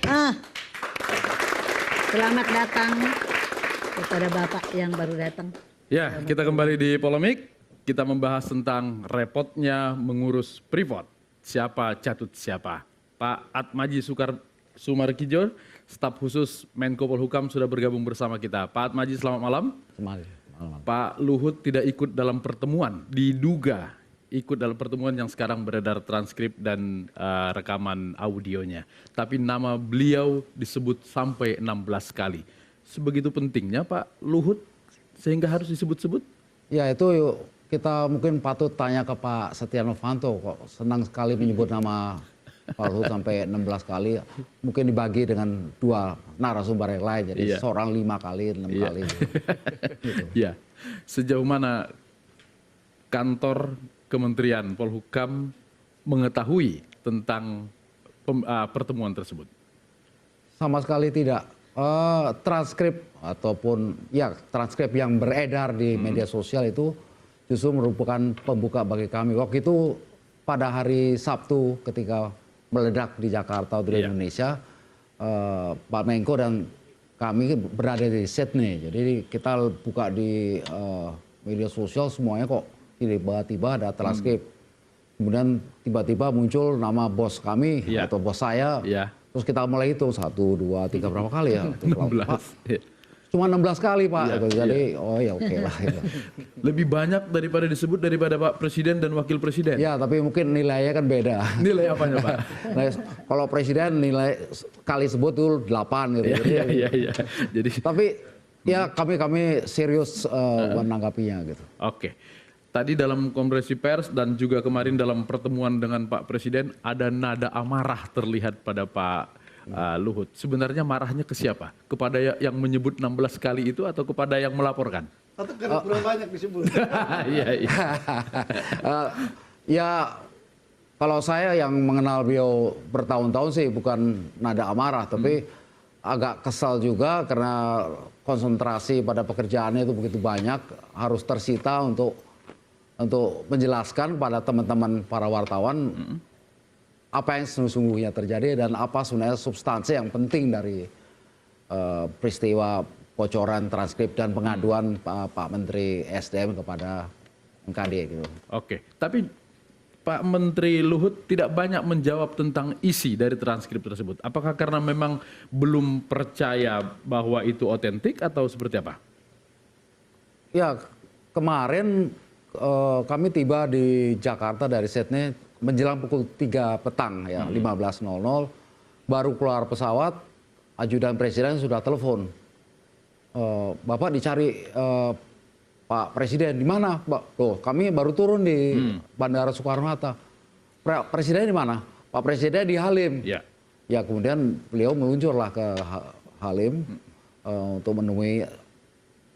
Ah, selamat datang kepada Bapak yang baru datang. Ya, kita kembali di polemik. Kita membahas tentang repotnya mengurus Freeport. Siapa catut siapa. Pak Atmaji Sumarkijo, staf khusus Menko Polhukam sudah bergabung bersama kita. Pak Atmaji, selamat malam. Malam. Pak Luhut tidak ikut dalam pertemuan, diduga ikut dalam pertemuan yang sekarang beredar transkrip dan rekaman audionya. Tapi nama beliau disebut sampai 16 kali. Sebegitu pentingnya Pak Luhut sehingga harus disebut-sebut? Ya itu kita mungkin patut tanya ke Pak Setia Novanto, kok senang sekali menyebut nama Pak Luhut sampai 16 kali. Mungkin dibagi dengan dua narasumber yang lain, jadi seorang 5 kali, 6 kali. Gitu. Ya, sejauh mana kantor Kementerian Polhukam mengetahui tentang pertemuan tersebut? Sama sekali tidak. Transkrip ataupun ya transkrip yang beredar di media sosial itu justru merupakan pembuka bagi kami. Waktu itu pada hari Sabtu ketika meledak di Jakarta atau di Indonesia, Pak Menko dan kami berada di Sydney. Jadi kita buka di media sosial semuanya kok tiba-tiba ada transkrip. Kemudian tiba-tiba muncul nama bos kami atau bos saya. Terus kita mulai hitung 1, 2, 3 berapa kali ya? 16. Cuma 16 kali Pak. Jadi oh ya oke lah. Gitu. Lebih banyak daripada disebut daripada Pak Presiden dan Wakil Presiden. Ya tapi mungkin nilainya kan beda. Nilai apanya Pak? Nah, kalau Presiden nilai kali sebut tuh 8 gitu. Iya. Jadi tapi ya kami serius menanggapinya gitu. Oke. Tadi dalam konferensi pers dan juga kemarin dalam pertemuan dengan Pak Presiden ada nada amarah terlihat pada Pak Luhut. Sebenarnya marahnya ke siapa? Kepada yang menyebut 16 kali itu atau kepada yang melaporkan? Atau karena kurang banyak disebut? Iya. Ya kalau saya yang mengenal beliau bertahun-tahun sih bukan nada amarah, tapi agak kesal juga karena konsentrasi pada pekerjaannya itu begitu banyak, harus tersita untuk menjelaskan pada teman-teman para wartawan apa yang sesungguhnya terjadi dan apa sebenarnya substansi yang penting dari peristiwa bocoran transkrip dan pengaduan Pak Menteri SDM kepada MKD gitu. Oke, tapi Pak Menteri Luhut tidak banyak menjawab tentang isi dari transkrip tersebut. Apakah karena memang belum percaya bahwa itu otentik atau seperti apa? Ya, kemarin kami tiba di Jakarta dari Sydney menjelang pukul 3 petang ya, 15.00. Baru keluar pesawat, ajudan presiden sudah telepon. Bapak dicari Pak Presiden, di mana Pak? Loh, kami baru turun di Bandara Soekarno-Hatta. Presiden di mana? Pak Presiden di Halim. Ya kemudian beliau meluncurlah ke Halim untuk menemui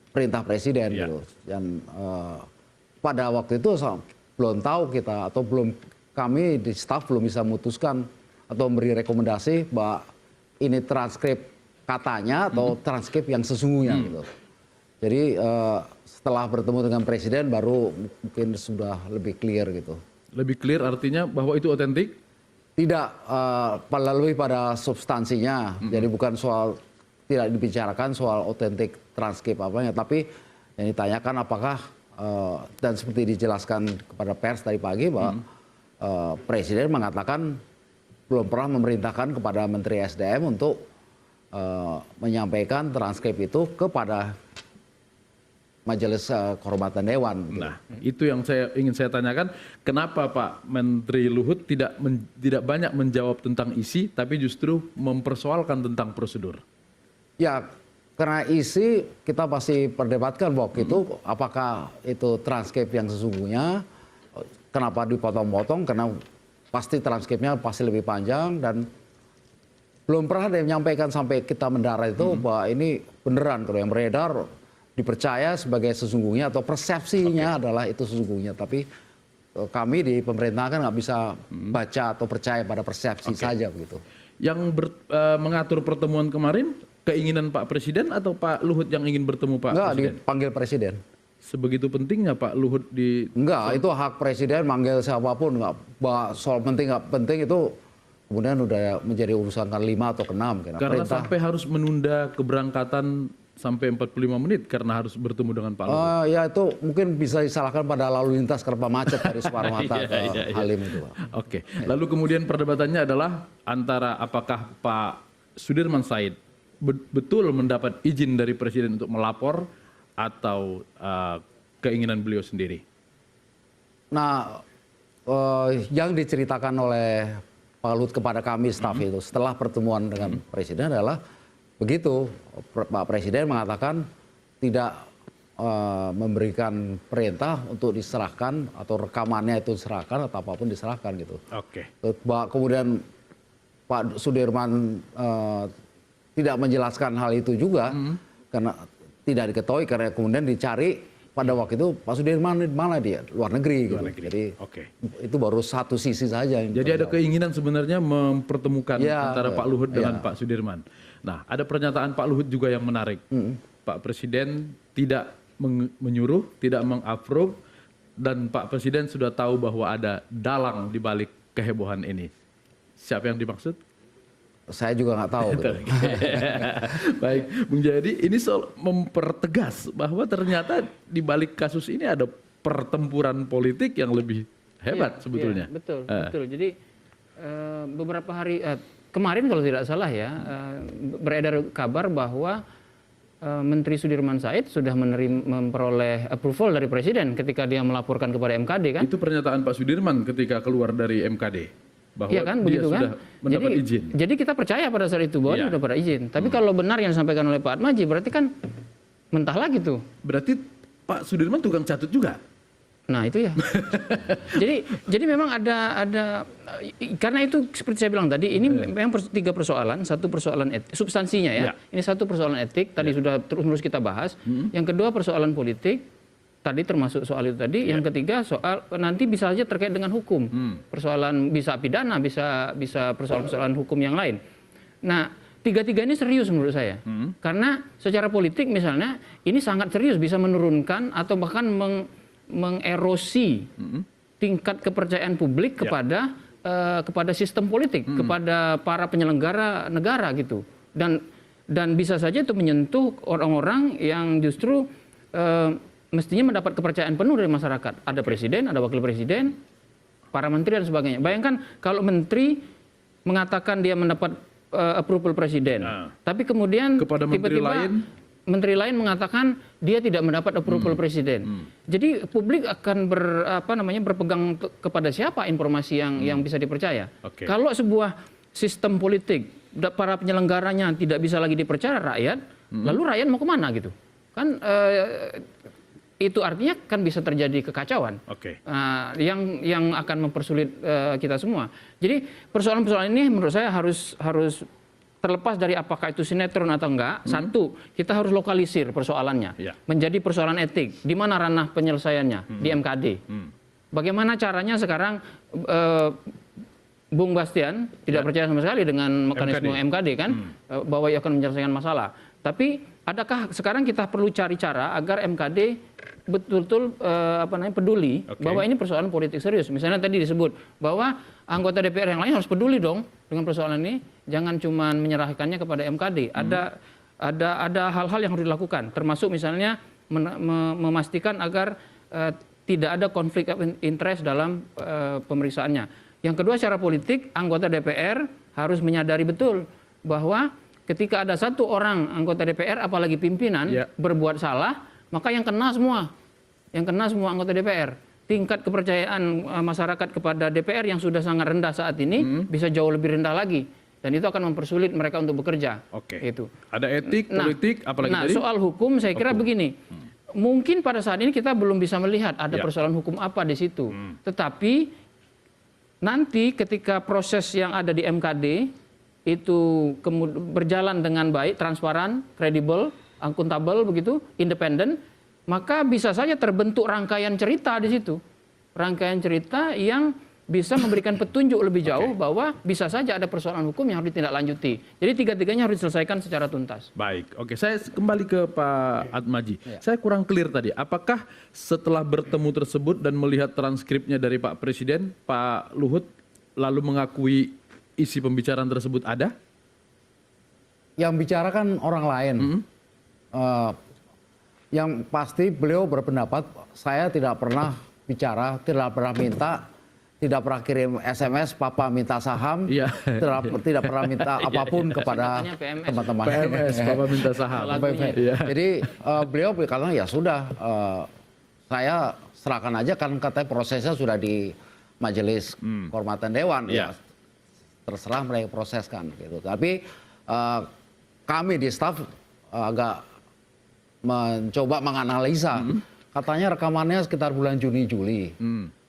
perintah presiden gitu. Dan pada waktu itu belum tahu kita atau belum kami di staf belum bisa memutuskan atau memberi rekomendasi bahwa ini transkrip katanya atau transkrip yang sesungguhnya gitu. Jadi setelah bertemu dengan presiden baru mungkin sudah lebih clear gitu. Lebih clear artinya bahwa itu otentik? Tidak, lebih pada substansinya. Jadi bukan soal tidak dibicarakan soal otentik transkrip apanya, tapi yang ditanyakan apakah dan seperti dijelaskan kepada pers tadi pagi bahwa presiden mengatakan belum pernah memerintahkan kepada Menteri SDM untuk menyampaikan transkrip itu kepada Majelis Kehormatan Dewan. Nah, itu yang ingin saya tanyakan. Kenapa Pak Menteri Luhut tidak banyak menjawab tentang isi, tapi justru mempersoalkan tentang prosedur? Ya, karena isi kita pasti perdebatkan waktu itu apakah itu transkrip yang sesungguhnya, kenapa dipotong-potong, karena pasti transkripnya pasti lebih panjang dan belum pernah ada yang menyampaikan sampai kita mendarat itu bahwa ini beneran kalau yang beredar dipercaya sebagai sesungguhnya atau persepsinya adalah itu sesungguhnya, tapi kami di pemerintahan kan nggak bisa baca atau percaya pada persepsi saja begitu. Yang mengatur pertemuan kemarin keinginan Pak Presiden atau Pak Luhut yang ingin bertemu Pak Presiden? Enggak, dipanggil Presiden. Sebegitu pentingnya Pak Luhut di... Enggak, itu hak Presiden manggil siapapun. Enggak, soal penting nggak penting itu kemudian udah menjadi urusan ke-5 atau ke-6. Karena sampai harus menunda keberangkatan sampai 45 menit karena harus bertemu dengan Pak Luhut. Ya itu mungkin bisa disalahkan pada lalu lintas karena macet dari Soekarno-Hatta ke Halim itu, Pak. Oke. Lalu kemudian perdebatannya adalah antara apakah Pak Sudirman Said betul mendapat izin dari Presiden untuk melapor atau keinginan beliau sendiri. Nah, yang diceritakan oleh Pak Luhut kepada kami staf itu setelah pertemuan dengan Presiden adalah begitu, Pak Presiden mengatakan tidak memberikan perintah untuk diserahkan atau rekamannya itu diserahkan atau apapun diserahkan gitu. Oke. Kemudian Pak Sudirman tidak menjelaskan hal itu juga karena tidak diketahui, karena kemudian dicari pada waktu itu Pak Sudirman mana dia, luar negeri gitu. Jadi itu baru satu sisi saja. Jadi ada keinginan sebenarnya mempertemukan antara Pak Luhut dengan Pak Sudirman. Nah, ada pernyataan Pak Luhut juga yang menarik. Pak Presiden tidak menyuruh, tidak meng-approve, dan Pak Presiden sudah tahu bahwa ada dalang di balik kehebohan ini. Siapa yang dimaksud? Saya juga nggak tahu. Gitu. Baik, Bung Jayadi, ini mempertegas bahwa ternyata di balik kasus ini ada pertempuran politik yang lebih hebat sebetulnya. Betul. Jadi beberapa hari kemarin kalau tidak salah ya, beredar kabar bahwa Menteri Sudirman Said sudah memperoleh approval dari Presiden ketika dia melaporkan kepada MKD kan. Itu pernyataan Pak Sudirman ketika keluar dari MKD. Bahwa iya kan, dia begitu sudah kan? mendapat izin. Jadi kita percaya pada saat itu bahwa dia sudah dapat izin. Tapi kalau benar yang disampaikan oleh Pak Atmaji, berarti kan mentah lagi tuh. Berarti Pak Sudirman tukang catut juga? Nah itu ya. jadi memang ada karena itu seperti saya bilang tadi, ini memang tiga persoalan. Satu persoalan etik, substansinya ya. Ini satu persoalan etik, tadi sudah terus kita bahas. Yang kedua persoalan politik, tadi termasuk soal itu tadi. Yang ketiga soal nanti bisa saja terkait dengan hukum. Persoalan bisa pidana, bisa persoalan-persoalan hukum yang lain. Nah, tiga-tiga ini serius menurut saya. Karena secara politik misalnya ini sangat serius, bisa menurunkan atau bahkan mengerosi tingkat kepercayaan publik kepada sistem politik, kepada para penyelenggara negara gitu. Dan bisa saja itu menyentuh orang-orang yang justru mestinya mendapat kepercayaan penuh dari masyarakat. Ada presiden, ada wakil presiden, para menteri dan sebagainya. Bayangkan kalau menteri mengatakan dia mendapat approval presiden, tapi kemudian tiba-tiba menteri lain mengatakan dia tidak mendapat approval presiden. Jadi publik akan berpegang kepada siapa informasi yang bisa dipercaya. Kalau sebuah sistem politik para penyelenggaranya tidak bisa lagi dipercaya rakyat, lalu rakyat mau kemana gitu? Kan itu artinya kan bisa terjadi kekacauan yang akan mempersulit kita semua. Jadi persoalan-persoalan ini menurut saya harus terlepas dari apakah itu sinetron atau enggak. Satu, kita harus lokalisir persoalannya menjadi persoalan etik. Di mana ranah penyelesaiannya? Di MKD. Bagaimana caranya sekarang Bung Bastian tidak percaya sama sekali dengan mekanisme MKD kan, bahwa ia akan menyelesaikan masalah. Tapi adakah sekarang kita perlu cari cara agar MKD betul-betul peduli bahwa ini persoalan politik serius. Misalnya tadi disebut bahwa anggota DPR yang lain harus peduli dong dengan persoalan ini. Jangan cuma menyerahkannya kepada MKD. Ada hal-hal yang harus dilakukan, termasuk misalnya memastikan agar tidak ada konflik of interest dalam pemeriksaannya. Yang kedua, secara politik anggota DPR harus menyadari betul bahwa ketika ada satu orang anggota DPR, apalagi pimpinan, berbuat salah, maka yang kena semua anggota DPR. Tingkat kepercayaan masyarakat kepada DPR yang sudah sangat rendah saat ini bisa jauh lebih rendah lagi, dan itu akan mempersulit mereka untuk bekerja. Itu. Ada etik, politik, apalagi tadi? Soal hukum saya kira begini. Mungkin pada saat ini kita belum bisa melihat ada persoalan hukum apa di situ. Tetapi nanti ketika proses yang ada di MKD itu berjalan dengan baik, transparan, kredibel, akuntabel begitu, independen, maka bisa saja terbentuk rangkaian cerita di situ. Rangkaian cerita yang bisa memberikan petunjuk lebih jauh bahwa bisa saja ada persoalan hukum yang harus ditindaklanjuti. Jadi tiga-tiganya harus diselesaikan secara tuntas. Baik, oke. Saya kembali ke Pak Atmaji. Saya kurang clear tadi. Apakah setelah bertemu tersebut dan melihat transkripnya dari Pak Presiden, Pak Luhut lalu mengakui isi pembicaraan tersebut ada? Yang bicara kan orang lain. Yang pasti beliau berpendapat saya tidak pernah bicara, tidak pernah minta, tidak pernah kirim SMS, papa minta saham, Iya. tidak pernah minta apapun kepada Katanya PMS. teman-teman. PMS, Papa minta saham. Lagunya. Iya. Jadi beliau bilang ya sudah, saya serahkan aja kan katanya prosesnya sudah di Majelis Kehormatan Dewan. Iya. Ya, terserah mereka proseskan gitu. Tapi kami di staf agak mencoba menganalisa. Katanya rekamannya sekitar bulan Juni Juli.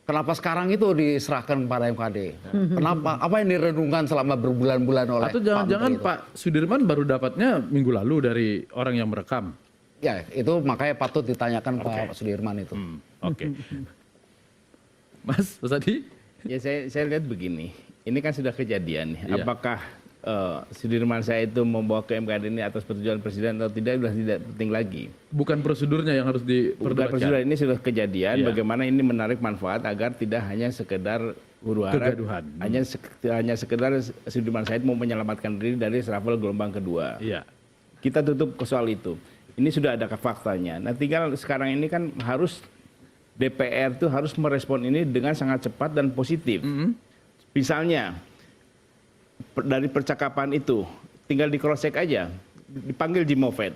Kenapa sekarang itu diserahkan kepada MKD? Kenapa? Apa yang direnungkan selama berbulan-bulan oleh Atau jangan-jangan Menteri itu? Pak Sudirman baru dapatnya minggu lalu dari orang yang merekam? Ya, itu makanya patut ditanyakan Pak Sudirman itu. Oke. Mas Adi? Ya saya lihat begini, ini kan sudah kejadian. Iya. Apakah Sudirman Said itu membawa ke MKD ini atas persetujuan presiden atau tidak sudah tidak penting lagi. Bukan prosedurnya yang harus Prosedur diperdebatkan. ini sudah kejadian. Iya. Bagaimana ini menarik manfaat agar tidak hanya sekedar huru hara, Kegaduhan. hanya sekedar Sudirman Said mau menyelamatkan diri dari reshuffle gelombang kedua. Iya. Kita tutup ke soal itu. Ini sudah ada faktanya. Nah tinggal sekarang ini kan harus DPR tuh harus merespon ini dengan sangat cepat dan positif. Misalnya dari percakapan itu tinggal di cross check aja, dipanggil Jim Moffett,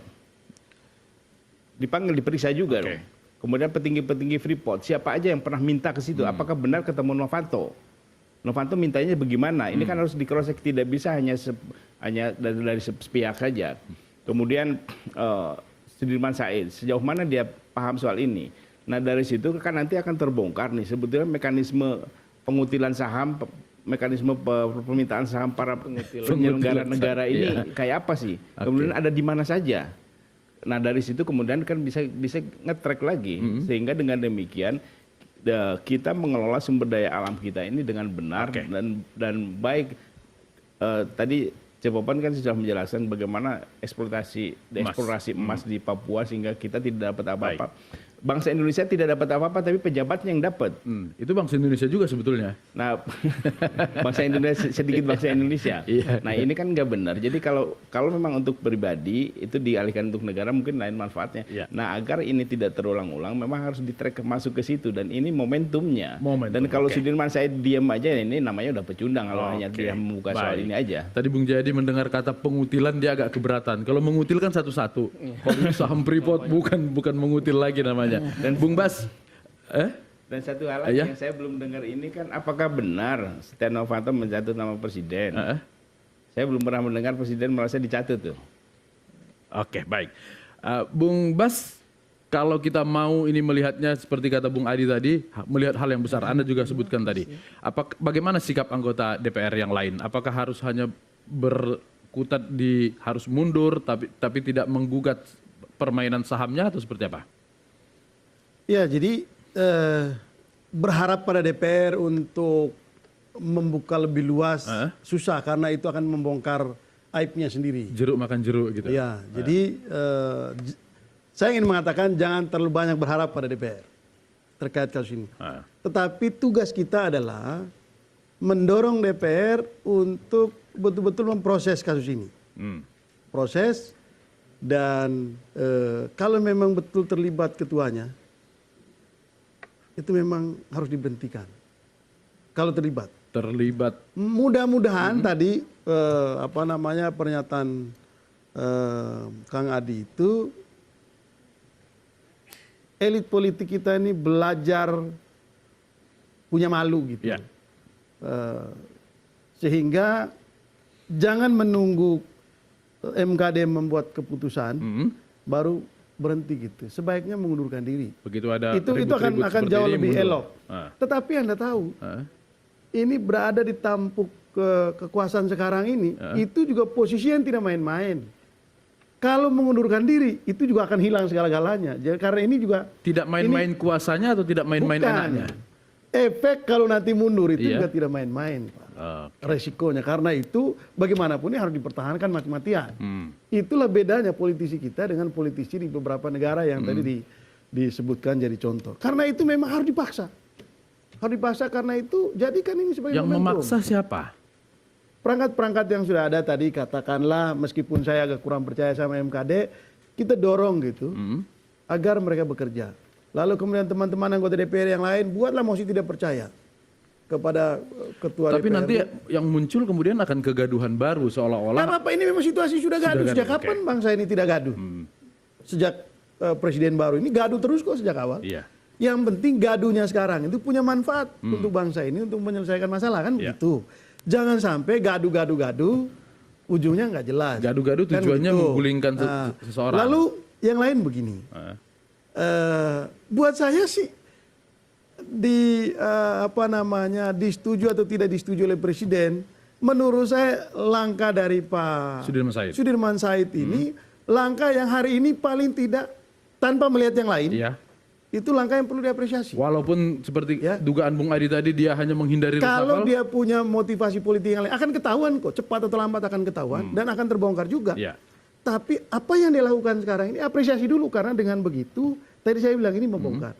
dipanggil diperiksa juga dong. Kemudian petinggi-petinggi Freeport siapa aja yang pernah minta ke situ, apakah benar ketemu Novanto? Novanto mintanya bagaimana? Ini kan harus di cross check, tidak bisa hanya dari sepihak saja. Kemudian Sudirman Said sejauh mana dia paham soal ini? Nah dari situ kan nanti akan terbongkar nih sebetulnya mekanisme pengutilan saham, mekanisme permintaan saham para penyelenggara negara ini kayak apa sih? Kemudian ada di mana saja? Nah dari situ kemudian kan bisa nge-track lagi sehingga dengan demikian kita mengelola sumber daya alam kita ini dengan benar dan baik. Tadi Cepopan kan sudah menjelaskan bagaimana eksplorasi emas di Papua sehingga kita tidak dapat apa-apa. Bangsa Indonesia tidak dapat apa-apa, tapi pejabatnya yang dapat. Itu bangsa Indonesia juga sebetulnya. Nah, bangsa Indonesia sedikit bangsa Indonesia. Nah, ini kan nggak benar. Jadi kalau memang untuk pribadi itu dialihkan untuk negara mungkin lain manfaatnya. Nah, agar ini tidak terulang-ulang, memang harus di-track masuk ke situ dan ini momentumnya. Dan kalau Sudirman Said diam aja, ini namanya udah pecundang kalau hanya dia membuka soal ini aja. Tadi Bung Jayadi mendengar kata pengutilan dia agak keberatan. Kalau mengutil kan satu-satu. Kalau ini saham Freeport bukan mengutil lagi namanya. Dan Bung Bas, Dan satu hal lagi yang saya belum dengar ini kan, apakah benar Setia Novanto mencatut nama presiden? Saya belum pernah mendengar presiden merasa dicatut tuh. Oke, baik. Bung Bas, kalau kita mau ini melihatnya seperti kata Bung Adi tadi, melihat hal yang besar, Anda juga sebutkan tadi. Bagaimana sikap anggota DPR yang lain? Apakah harus hanya berkutat harus mundur tapi tidak menggugat permainan sahamnya atau seperti apa? Ya, jadi berharap pada DPR untuk membuka lebih luas susah karena itu akan membongkar aibnya sendiri. Jeruk makan jeruk gitu. Ya, jadi saya ingin mengatakan jangan terlalu banyak berharap pada DPR terkait kasus ini. Tetapi tugas kita adalah mendorong DPR untuk betul-betul memproses kasus ini. Proses dan kalau memang betul terlibat ketuanya, itu memang harus diberhentikan. Kalau terlibat. Mudah-mudahan tadi pernyataan Kang Adi itu elit politik kita ini belajar punya malu gitu. Sehingga jangan menunggu MKD membuat keputusan baru berhenti gitu. Sebaiknya mengundurkan diri. Begitu ada itu akan jauh lebih elok. Tetapi Anda tahu, ini berada di tampuk kekuasaan sekarang ini, itu juga posisi yang tidak main-main. Kalau mengundurkan diri, itu juga akan hilang segala-galanya. Karena ini juga tidak main-main kuasanya atau tidak main-main enaknya. Efek kalau nanti mundur itu juga tidak main-main, Pak. Resikonya karena itu bagaimanapun ini harus dipertahankan mati-matian. Itulah bedanya politisi kita dengan politisi di beberapa negara yang tadi disebutkan jadi contoh. Karena itu memang harus dipaksa. Harus dipaksa karena itu jadikan ini sebagai yang momentum. memaksa siapa? perangkat-perangkat yang sudah ada tadi, katakanlah meskipun saya agak kurang percaya sama MKD, kita dorong gitu agar mereka bekerja. Lalu kemudian teman-teman anggota DPR yang lain buatlah mosi tidak percaya kepada ketua Tapi DPR. nanti yang muncul kemudian akan kegaduhan baru seolah-olah. Nah, apa ini memang situasi sudah gaduh. Sudah Sejak gaduh, kapan bangsa ini tidak gaduh? Sejak presiden baru ini gaduh terus kok sejak awal. Iya. Yang penting gaduhnya sekarang itu punya manfaat untuk bangsa ini untuk menyelesaikan masalah kan Iya. begitu. Jangan sampai gaduh, ujungnya nggak jelas. Gaduh-gaduh Kan tujuannya begitu. menggulingkan seseorang. Lalu yang lain begini. Buat saya sih disetujui atau tidak disetujui oleh presiden, menurut saya langkah dari Pak Sudirman Said ini langkah yang hari ini paling tidak tanpa melihat yang lain. Iya. Itu langkah yang perlu diapresiasi. Walaupun seperti Ya. dugaan Bung Adi tadi dia hanya menghindari Kalau reshuffle. dia punya motivasi politik yang lain akan ketahuan kok, cepat atau lambat akan ketahuan dan akan terbongkar juga. Iya. Tapi apa yang dia lakukan sekarang ini apresiasi dulu karena dengan begitu tadi saya bilang ini membongkar.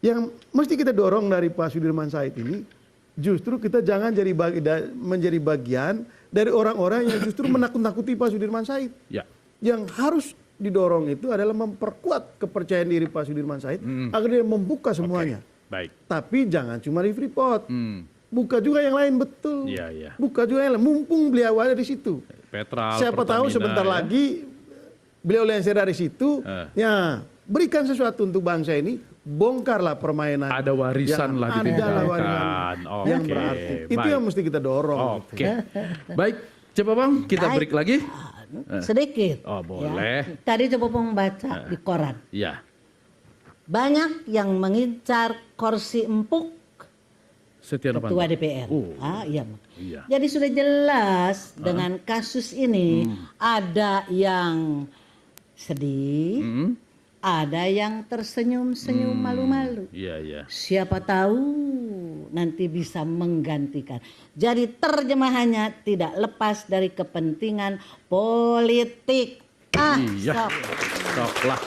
Yang mesti kita dorong dari Pak Sudirman Said ini justru kita jangan menjadi bagian dari orang-orang yang justru menakut-nakuti Pak Sudirman Said. Ya. Yang harus didorong itu adalah memperkuat kepercayaan diri Pak Sudirman Said agar dia membuka semuanya. Baik. Tapi jangan cuma di Freeport. Buka juga yang lain, betul. Iya, iya. Buka juga yang lain. Mumpung beliau ada di situ. Petrol, Siapa tahu Pertamina, sebentar ya. lagi beliau lengser dari situ. Ya, berikan sesuatu untuk bangsa ini. Bongkarlah permainan. Ada warisan yang lah ada ditinggalkan. warisan yang Oke, berarti. Itu baik. yang mesti kita dorong. Oke. Baik, coba Bang, kita Baik. break lagi. Sedikit. Oh, boleh. Ya. Tadi coba membaca di koran. Iya. Banyak yang mengincar kursi empuk Setia Novanto. ketua DPR. Oh. Iya. Iya. Jadi sudah jelas dengan kasus ini ada yang sedih, ada yang tersenyum-senyum malu-malu. Iya, iya. Siapa tahu nanti bisa menggantikan. Jadi terjemahannya tidak lepas dari kepentingan politik. Iya. Sok. Sok lah.